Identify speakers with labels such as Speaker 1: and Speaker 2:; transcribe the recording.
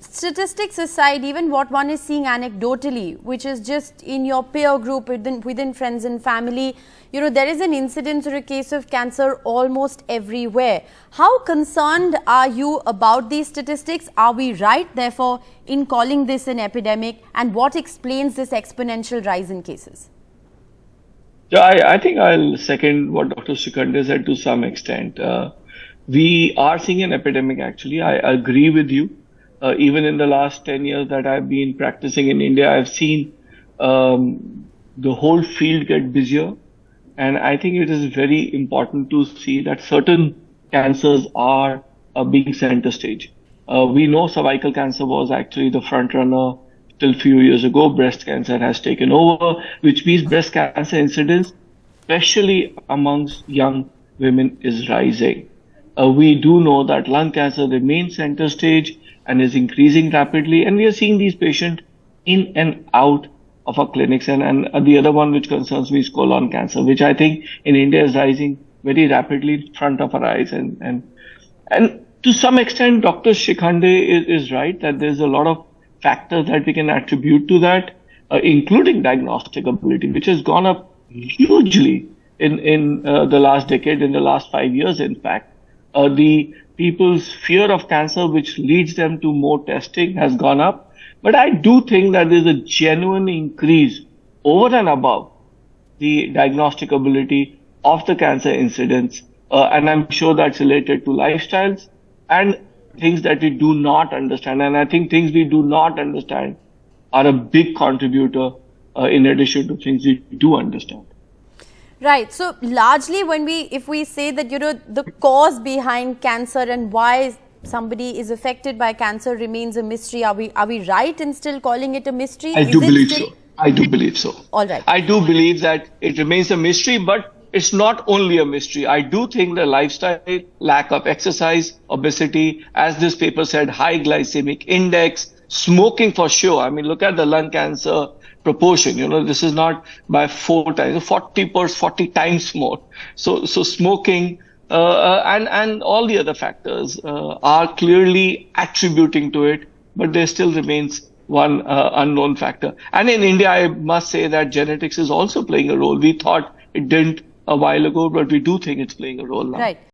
Speaker 1: statistics aside, even what one is seeing anecdotally, which is just in your peer group, within friends and family, there is an incidence or a case of cancer almost everywhere. How concerned are you about these statistics? Are we right, therefore, in calling this an epidemic? And what explains this exponential rise in cases?
Speaker 2: Yeah, I think I'll second what Dr. Shikhande said to some extent. We are seeing an epidemic, actually. I agree with you. Even in the last 10 years that I've been practicing in India, I've seen the whole field get busier. And I think it is very important to see that certain cancers are being center stage. We know cervical cancer was actually the front runner till a few years ago. Breast cancer has taken over, which means breast cancer incidence, especially amongst young women, is rising. We do know that lung cancer remains center stage and is increasing rapidly. And we are seeing these patients in and out of our clinics. And the other one which concerns me is colon cancer, which I think in India is rising very rapidly in front of our eyes. And to some extent, Dr. Shikhande is right that there's a lot of factors that we can attribute to that, including diagnostic ability, which has gone up hugely in the last decade, in the last 5 years, in fact. The people's fear of cancer, which leads them to more testing, has gone up. But I do think that there's a genuine increase over and above the diagnostic ability of the cancer incidence. And I'm sure that's related to lifestyles and things that we do not understand. And I think things we do not understand are a big contributor in addition to things we do understand.
Speaker 1: Right. So largely if we say that, the cause behind cancer and why somebody is affected by cancer remains a mystery, are we right in still calling it a mystery?
Speaker 2: I do believe so. I do believe so.
Speaker 1: All right.
Speaker 2: I do believe that it remains a mystery, but it's not only a mystery. I do think the lifestyle, lack of exercise, obesity, as this paper said, high glycemic index, smoking for sure. I mean, look at the lung cancer proportion. This is not by 4 times, 40 times more. So smoking and all the other factors are clearly attributing to it, but there still remains one unknown factor. And in India, I must say that genetics is also playing a role. We thought it didn't a while ago, but we do think it's playing a role now.
Speaker 1: Right.